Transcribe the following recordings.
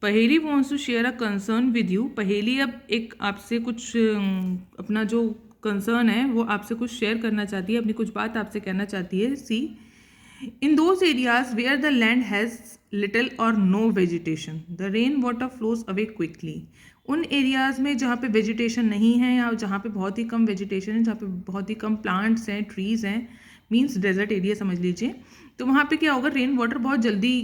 पहेली wants to share a concern with you. Paheli अब एक आपसे कुछ अपना जो कंसर्न है वो आपसे कुछ शेयर करना चाहती है, अपनी कुछ बात आपसे कहना चाहती है। See, in those areas where the land has little और no vegetation the rain water flows away quickly. उन एरियाज़ में जहाँ पे वेजिटेशन नहीं है या जहाँ पे बहुत ही कम वेजिटेशन है, जहाँ पे बहुत ही कम प्लांट्स हैं, ट्रीज़ हैं, मीन्स डेजर्ट एरिया समझ लीजिए, तो वहाँ पे क्या होगा, रेन वाटर बहुत जल्दी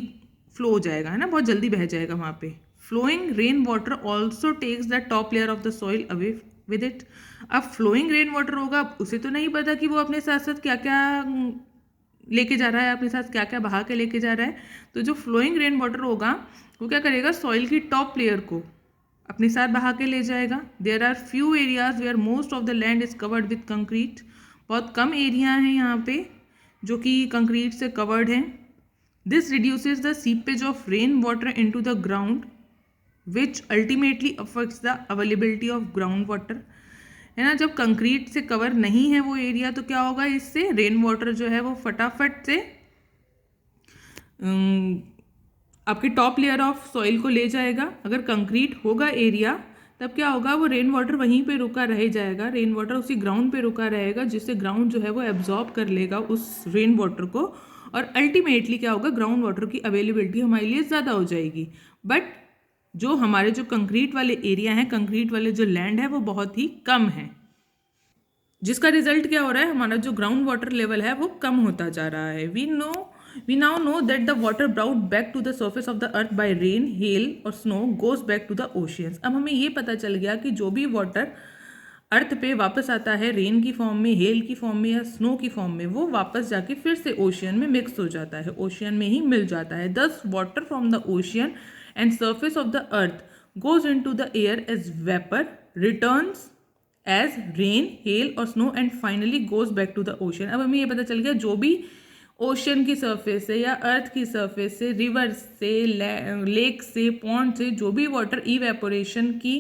फ्लो हो जाएगा, है ना, बहुत जल्दी बह जाएगा वहाँ पे। Flowing rain water also takes the top layer of the soil away with it. अब फ्लोइंग रेन वाटर होगा, उसे तो नहीं पता कि वो अपने साथ साथ क्या क्या लेके जा रहा है, अपने साथ क्या क्या बहा के लेके जा रहा है। तो जो फ्लोइंग रेन वाटर होगा वो क्या करेगा, सॉइल की टॉप लेयर को अपने साथ बहा के ले जाएगा। There are few areas where most of the land is covered with concrete. बहुत कम एरिया हैं यहाँ पे जो कि कंक्रीट से कवर्ड हैं। This reduces the seepage of rain water into the ground which ultimately affects the availability of ground water, है ना। जब कंक्रीट से कवर नहीं है वो एरिया तो क्या होगा, इससे रेन वाटर जो है वो फटाफट से आपकी टॉप लेयर ऑफ सॉइल को ले जाएगा। अगर कंक्रीट होगा एरिया तब क्या होगा, वो रेन वाटर वहीं पे रुका रह जाएगा, रेन वाटर उसी ग्राउंड पे रुका रहेगा, जिससे ग्राउंड जो है वो एब्जॉर्ब कर लेगा उस रेन वाटर को, और अल्टीमेटली क्या होगा, ग्राउंड वाटर की अवेलेबिलिटी हमारे लिए ज़्यादा हो जाएगी। बट जो हमारे जो कंक्रीट वाले एरिया हैं, कंक्रीट वाले जो लैंड है वो बहुत ही कम है, जिसका रिजल्ट क्या हो रहा है, हमारा जो ग्राउंड वाटर लेवल है वो कम होता जा रहा है। We now know that the water brought back to the surface of the earth by rain, hail और snow goes back to the oceans. अब हमें ये पता चल गया कि जो भी वाटर अर्थ पे वापस आता है रेन की फॉर्म में, हेल की फॉर्म में या स्नो की फॉर्म में, वो वापस जाके फिर से ओशियन में मिक्स हो जाता है, ओशियन में ही मिल जाता है। This water from the ocean and surface of the earth goes into the air as vapour, returns as rain, hail और snow and finally goes back to the ocean. अब हमें ये पता चल गया जो भी ओशन की सरफेस से या अर्थ की सरफेस से, रिवर से, लेक से, पॉन्ड से जो भी वाटर इवेपोरेशन की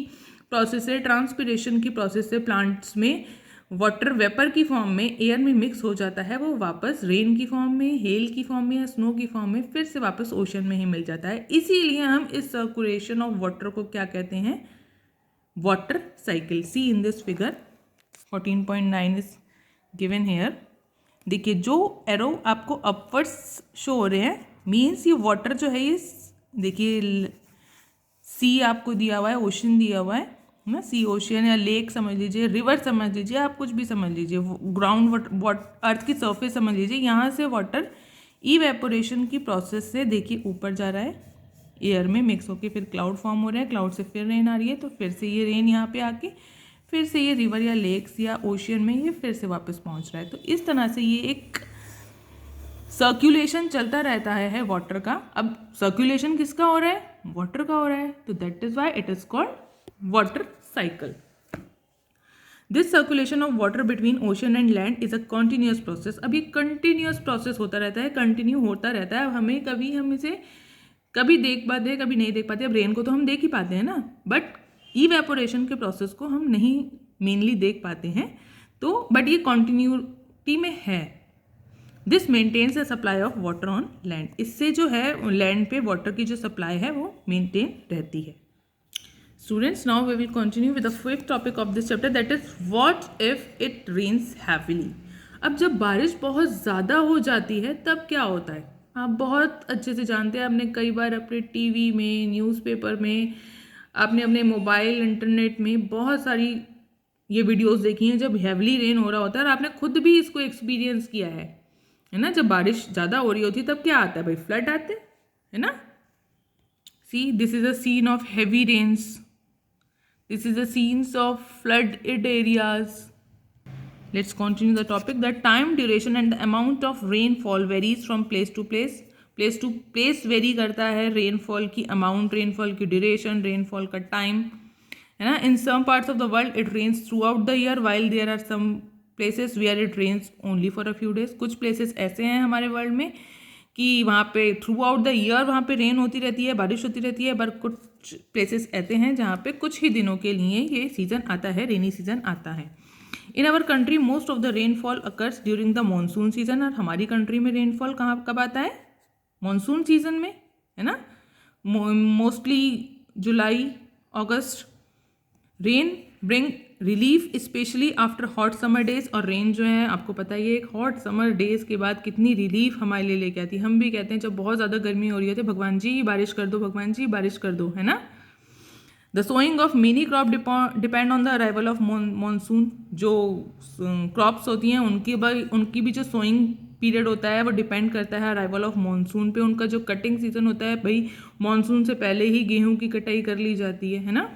प्रोसेस से, ट्रांसपिरेशन की प्रोसेस से प्लांट्स में वाटर वेपर की फॉर्म में एयर में मिक्स हो जाता है, वो वापस रेन की फॉर्म में, हेल की फॉर्म में या स्नो की फॉर्म में फिर से वापस ओशन में ही मिल जाता है। इसीलिए हम इस सर्कुलेशन ऑफ वाटर को क्या कहते हैं, water cycle. See in this figure 14.9 is given here. देखिए जो एरो आपको अपवर्ड्स शो हो रहे हैं, मीन्स ये वाटर जो है ये, देखिए सी आपको दिया हुआ है, ओशन दिया हुआ है ना, सी ओशन या लेक समझ लीजिए, रिवर समझ लीजिए, आप कुछ भी समझ लीजिए, ग्राउंड वाटर अर्थ की सरफेस समझ लीजिए, यहाँ से वाटर इवेपोरेशन की प्रोसेस से देखिए ऊपर जा रहा है, एयर में मिक्स होके फिर क्लाउड फॉर्म हो रहा है, क्लाउड से फिर रेन आ रही है, तो फिर से ये रेन यहाँ पे आके फिर से ये रिवर या लेक्स या ओशियन में ये फिर से वापस पहुँच रहा है। तो इस तरह से ये एक सर्कुलेशन चलता रहता है वाटर का। अब सर्कुलेशन किसका हो रहा है, वाटर का हो रहा है, तो that is why it is called water cycle. This circulation of water between ocean and land is a continuous process. अब ये कंटिन्यूस प्रोसेस होता रहता है, कंटिन्यू होता रहता है। अब हमें कभी हम इसे कभी देख पाते हैं, कभी नहीं देख पाते। अब रेन को तो हम देख ही पाते हैं ना, बट इवेपोरेशन के प्रोसेस को हम नहीं मेनली देख पाते हैं, तो बट ये कॉन्टिन्यूटी में है। This maintains the supply of water on land. इससे जो है लैंड पे वाटर की जो सप्लाई है वो मेंटेन रहती है। Students, now we will continue with the fifth topic of this chapter, that is what if it rains heavily. अब जब बारिश बहुत ज़्यादा हो जाती है तब क्या होता है, आप बहुत अच्छे से जानते हैं, आपने कई बार अपने टीवी में, न्यूज़पेपर में, आपने अपने मोबाइल, इंटरनेट में बहुत सारी ये वीडियोस देखी हैं जब हैवली रेन हो रहा होता है, और आपने खुद भी इसको एक्सपीरियंस किया है ना। जब बारिश ज़्यादा हो रही होती है तब क्या आता है भाई, फ्लड आते हैं, है ना। See, this is a scene of heavy rains, this is a scenes of flooded areas. Let's continue the topic. The time, duration and the amount of rainfall varies from place to place. Place to place vary करता है rainfall की amount, rainfall की duration, rainfall का time, है ना। In some parts of the world it rains throughout the year, while there are some places where it rains only for a few days. कुछ places ऐसे हैं हमारे world में कि वहाँ पे थ्रू आउट द ईयर वहाँ पे रेन होती रहती है, बारिश होती रहती है, पर कुछ प्लेसेस ऐसे हैं जहाँ पे कुछ ही दिनों के लिए ये सीज़न आता है, रेनी सीज़न आता है। In our country most of the rainfall occurs during the monsoon season. और हमारी कंट्री में रेनफॉल कहाँ कब आता है, मानसून सीजन में, है ना। Mostly July August. Rain bring relief specially after hot summer days, और रेन जो है आपको पता ही है एक हॉट समर डेज के बाद कितनी रिलीफ हमारे लिए लेके आती है। हम भी कहते हैं जब बहुत ज़्यादा गर्मी हो रही है तो भगवान जी बारिश कर दो, भगवान जी बारिश कर दो, है ना। The sowing of many crop depend on the arrival of monsoon. जो क्रॉप्स होती हैं उनकी भी जो सोइंग पीरियड होता है वो डिपेंड करता है अराइवल ऑफ मानसून पे। उनका जो कटिंग सीजन होता है भाई मानसून से पहले ही गेहूं की कटाई कर ली जाती है ना।